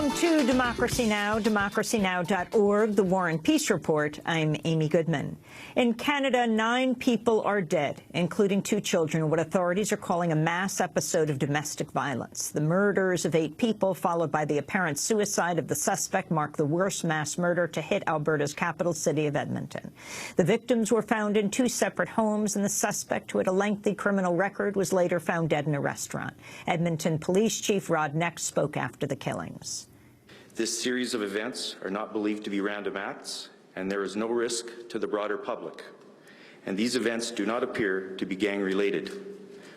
Welcome to Democracy Now!, democracynow.org, the War and Peace Report. I'm Amy Goodman. In Canada, 9 people are dead, including 2 children, in what authorities are calling a mass episode of domestic violence. The murders of 8 people, followed by the apparent suicide of the suspect, mark the worst mass murder to hit Alberta's capital city of Edmonton. The victims were found in 2 separate homes, and the suspect, who had a lengthy criminal record, was later found dead in a restaurant. Edmonton Police Chief Rod Neck spoke after the killings. This series of events are not believed to be random acts, and there is no risk to the broader public. And these events do not appear to be gang-related,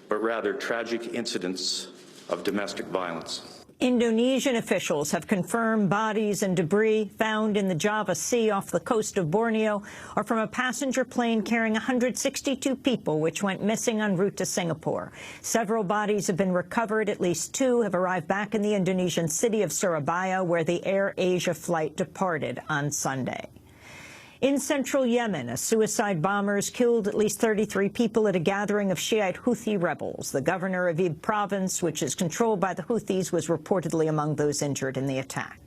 but rather tragic incidents of domestic violence. Indonesian officials have confirmed bodies and debris found in the Java Sea off the coast of Borneo are from a passenger plane carrying 162 people, which went missing en route to Singapore. Several bodies have been recovered. At least 2 have arrived back in the Indonesian city of Surabaya, where the AirAsia flight departed on Sunday. In central Yemen, a suicide bombers killed at least 33 people at a gathering of Shiite Houthi rebels. The governor of Ibb province, which is controlled by the Houthis, was reportedly among those injured in the attack.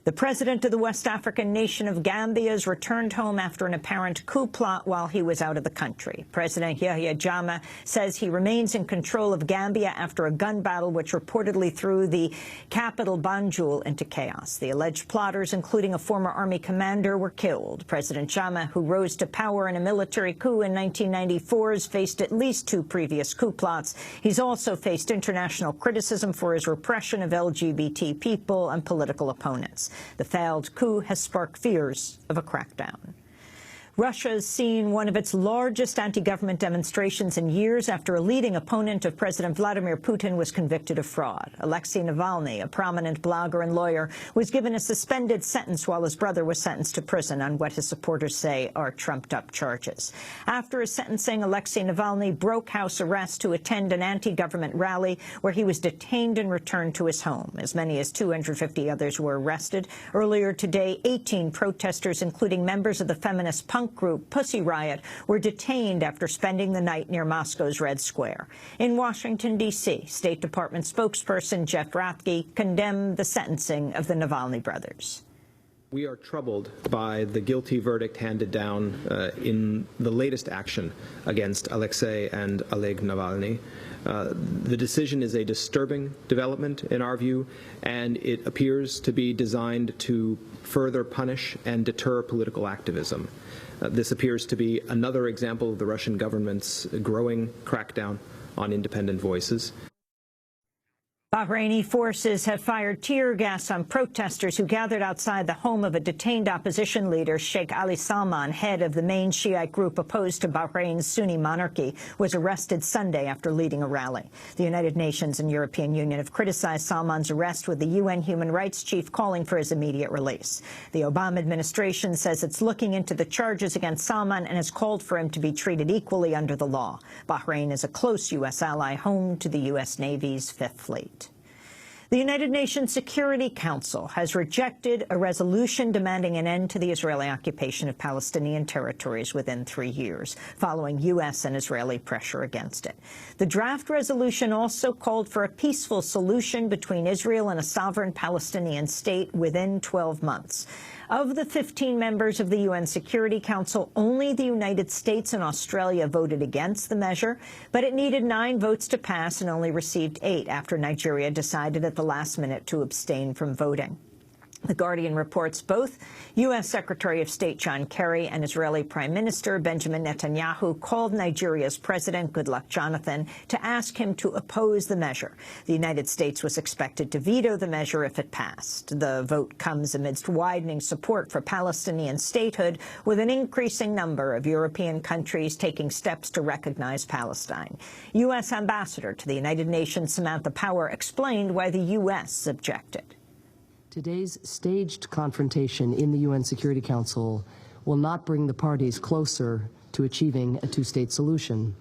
The president of the West African nation of Gambia has returned home after an apparent coup plot while he was out of the country. President Yahya Jammeh says he remains in control of Gambia after a gun battle which reportedly threw the capital Banjul into chaos. The alleged plotters, including a former army commander, were killed. President Jammeh, who rose to power in a military coup in 1994, has faced at least 2 previous coup plots. He's also faced international criticism for his repression of LGBT people and political opponents. The failed coup has sparked fears of a crackdown. Russia has seen one of its largest anti-government demonstrations in years after a leading opponent of President Vladimir Putin was convicted of fraud. Alexei Navalny, a prominent blogger and lawyer, was given a suspended sentence while his brother was sentenced to prison on what his supporters say are trumped-up charges. After his sentencing, Alexei Navalny broke house arrest to attend an anti-government rally where he was detained and returned to his home. As many as 250 others were arrested. Earlier today, 18 protesters, including members of the feminist punk group Pussy Riot, were detained after spending the night near Moscow's Red Square. In Washington, D.C., State Department spokesperson Jeff Rathke condemned the sentencing of the Navalny brothers. We are troubled by the guilty verdict handed down in the latest action against Alexei and Oleg Navalny. The decision is a disturbing development in our view, and it appears to be designed to further punish and deter political activism. This appears to be another example of the Russian government's growing crackdown on independent voices. Bahraini forces have fired tear gas on protesters who gathered outside the home of a detained opposition leader. Sheikh Ali Salman, head of the main Shiite group opposed to Bahrain's Sunni monarchy, was arrested Sunday after leading a rally. The United Nations and European Union have criticized Salman's arrest, with the UN human rights chief calling for his immediate release. The Obama administration says it's looking into the charges against Salman and has called for him to be treated equally under the law. Bahrain is a close U.S. ally, home to the U.S. Navy's Fifth Fleet. The United Nations Security Council has rejected a resolution demanding an end to the Israeli occupation of Palestinian territories within 3 years, following U.S. and Israeli pressure against it. The draft resolution also called for a peaceful solution between Israel and a sovereign Palestinian state within 12 months. Of the 15 members of the UN Security Council, only the United States and Australia voted against the measure, but it needed 9 votes to pass and only received 8 after Nigeria decided at the last minute to abstain from voting. The Guardian reports both U.S. Secretary of State John Kerry and Israeli Prime Minister Benjamin Netanyahu called Nigeria's President Goodluck Jonathan to ask him to oppose the measure. The United States was expected to veto the measure if it passed. The vote comes amidst widening support for Palestinian statehood, with an increasing number of European countries taking steps to recognize Palestine. U.S. Ambassador to the United Nations Samantha Power explained why the U.S. objected. Today's staged confrontation in the UN Security Council will not bring the parties closer to achieving a 2-state solution.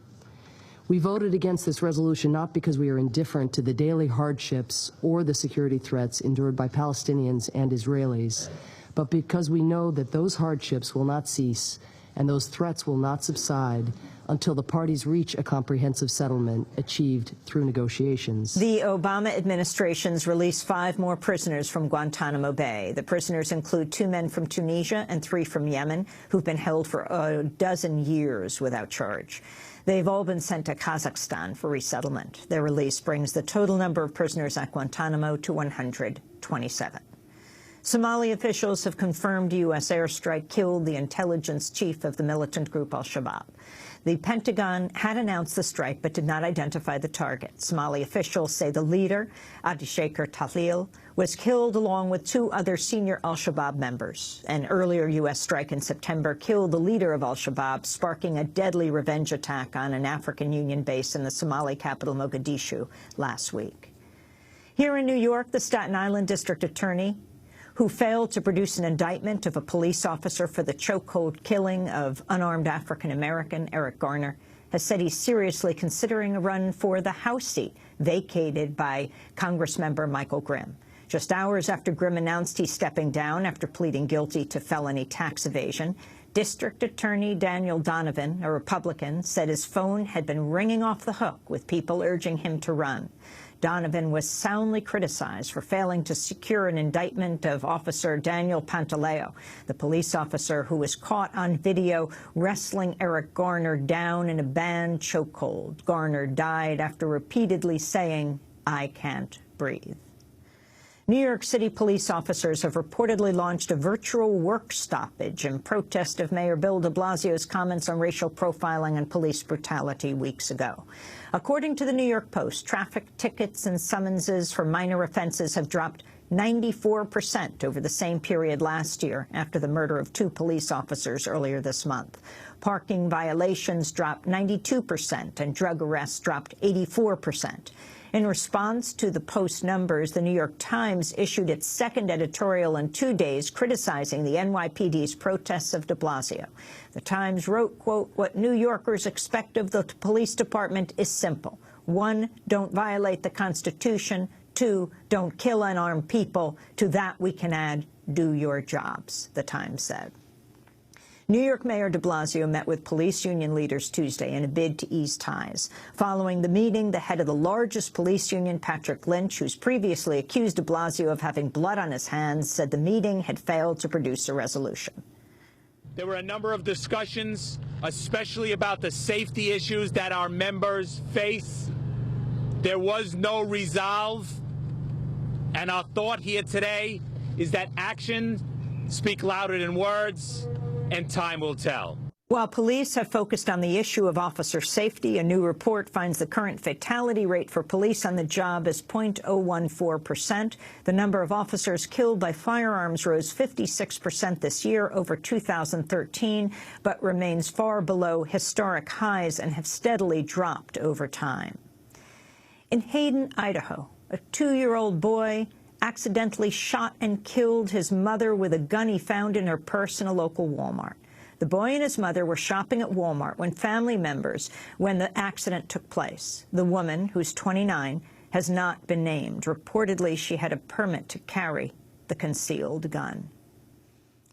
We voted against this resolution not because we are indifferent to the daily hardships or the security threats endured by Palestinians and Israelis, but because we know that those hardships will not cease and those threats will not subside until the parties reach a comprehensive settlement achieved through negotiations. The Obama administration's released 5 more prisoners from Guantánamo Bay. The prisoners include 2 men from Tunisia and 3 from Yemen, who've been held for a dozen years without charge. They've all been sent to Kazakhstan for resettlement. Their release brings the total number of prisoners at Guantánamo to 127. Somali officials have confirmed a U.S. airstrike killed the intelligence chief of the militant group Al-Shabab. The Pentagon had announced the strike but did not identify the target. Somali officials say the leader, Abdishaker Tahlil, was killed along with 2 other senior Al-Shabab members. An earlier U.S. strike in September killed the leader of Al-Shabab, sparking a deadly revenge attack on an African Union base in the Somali capital Mogadishu last week. Here in New York, the Staten Island district attorney, who failed to produce an indictment of a police officer for the chokehold killing of unarmed African-American Eric Garner, has said he's seriously considering a run for the House seat vacated by Congressmember Michael Grimm. Just hours after Grimm announced he's stepping down after pleading guilty to felony tax evasion, District Attorney Daniel Donovan, a Republican, said his phone had been ringing off the hook with people urging him to run. Donovan was soundly criticized for failing to secure an indictment of Officer Daniel Pantaleo, the police officer who was caught on video wrestling Eric Garner down in a banned chokehold. Garner died after repeatedly saying, "I can't breathe." New York City police officers have reportedly launched a virtual work stoppage in protest of Mayor Bill de Blasio's comments on racial profiling and police brutality weeks ago. According to the New York Post, traffic tickets and summonses for minor offenses have dropped 94% over the same period last year after the murder of 2 police officers earlier this month. Parking violations dropped 92% and drug arrests dropped 84%. In response to the Post numbers, the New York Times issued its 2nd editorial in 2 days criticizing the NYPD's protests of de Blasio. The Times wrote, quote, "What New Yorkers expect of the police department is simple. 1, don't violate the Constitution. 2, don't kill unarmed people. To that we can add, do your jobs," the Times said. New York Mayor de Blasio met with police union leaders Tuesday in a bid to ease ties. Following the meeting, the head of the largest police union, Patrick Lynch, who's previously accused de Blasio of having blood on his hands, said the meeting had failed to produce a resolution. There were a number of discussions, especially about the safety issues that our members face. There was no resolve, and our thought here today is that actions speak louder than words, and time will tell. While police have focused on the issue of officer safety, a new report finds the current fatality rate for police on the job is 0.014%. The number of officers killed by firearms rose 56% this year over 2013, but remains far below historic highs and have steadily dropped over time. In Hayden, Idaho, a 2-year-old boy accidentally shot and killed his mother with a gun he found in her purse in a local Walmart. The boy and his mother were shopping at Walmart when the accident took place. The woman, who's 29, has not been named. Reportedly, she had a permit to carry the concealed gun.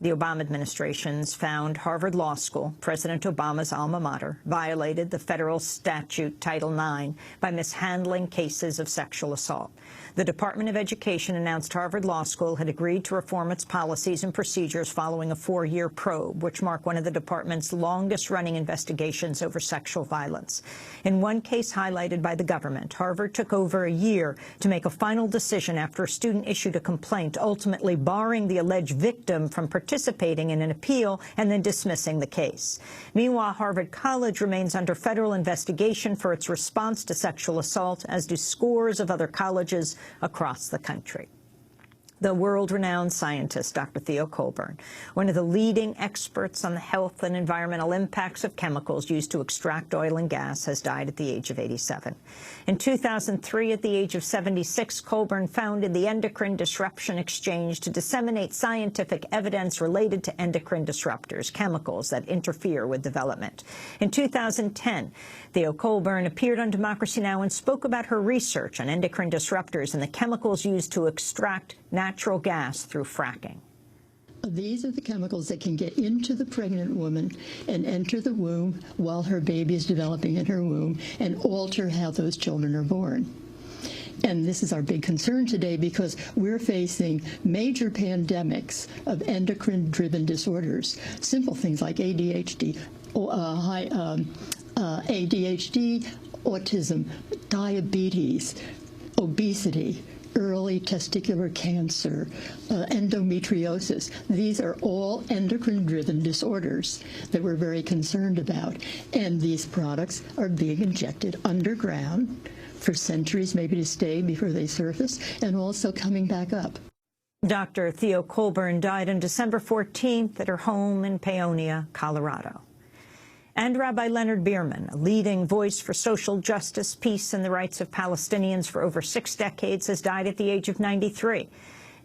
The Obama administration's found Harvard Law School, President Obama's alma mater, violated the federal statute Title IX by mishandling cases of sexual assault. The Department of Education announced Harvard Law School had agreed to reform its policies and procedures following a 4-year probe, which marked one of the department's longest-running investigations over sexual violence. In one case highlighted by the government, Harvard took over a year to make a final decision after a student issued a complaint, ultimately barring the alleged victim from participating in an appeal and then dismissing the case. Meanwhile, Harvard College remains under federal investigation for its response to sexual assault, as do scores of other colleges across the country. The world-renowned scientist, Dr. Theo Colburn, one of the leading experts on the health and environmental impacts of chemicals used to extract oil and gas, has died at the age of 87. In 2003, at the age of 76, Colburn founded the Endocrine Disruption Exchange to disseminate scientific evidence related to endocrine disruptors, chemicals that interfere with development. In 2010, Theo Colburn appeared on Democracy Now! And spoke about her research on endocrine disruptors and the chemicals used to extract natural gas through fracking. These are the chemicals that can get into the pregnant woman and enter the womb while her baby is developing in her womb and alter how those children are born. And this is our big concern today because we're facing major pandemics of endocrine-driven disorders, simple things like ADHD, autism, diabetes, obesity, early testicular cancer, endometriosis. These are all endocrine-driven disorders that we're very concerned about. And these products are being injected underground for centuries, maybe to stay before they surface, and also coming back up. Dr. Theo Colburn died on December 14th at her home in Paonia, Colorado. And Rabbi Leonard Bierman, a leading voice for social justice, peace, and the rights of Palestinians for over 6 decades, has died at the age of 93.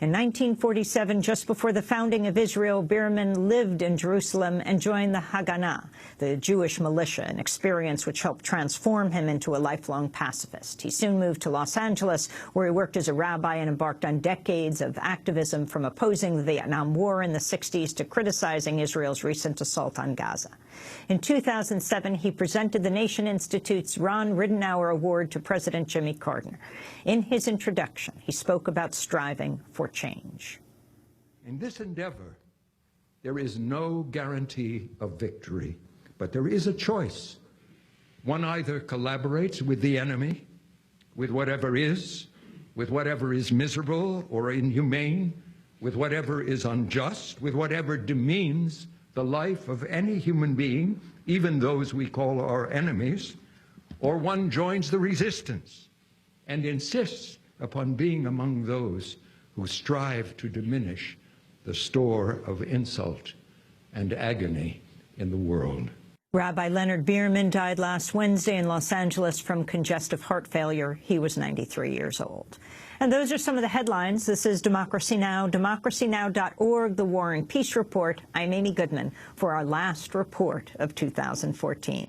In 1947, just before the founding of Israel, Bierman lived in Jerusalem and joined the Haganah, the Jewish militia, an experience which helped transform him into a lifelong pacifist. He soon moved to Los Angeles, where he worked as a rabbi and embarked on decades of activism, from opposing the Vietnam War in the 60s to criticizing Israel's recent assault on Gaza. In 2007, he presented the Nation Institute's Ron Ridenour Award to President Jimmy Carter. In his introduction, he spoke about striving for change. In this endeavor, there is no guarantee of victory, but there is a choice. One either collaborates with the enemy, with whatever is miserable or inhumane, with whatever is unjust, with whatever demeans the life of any human being, even those we call our enemies, or one joins the resistance and insists upon being among those who strive to diminish the store of insult and agony in the world. Rabbi Leonard Bierman died last Wednesday in Los Angeles from congestive heart failure. He was 93 years old. And those are some of the headlines. This is Democracy Now!, democracynow.org, The War and Peace Report. I'm Amy Goodman for our last report of 2014.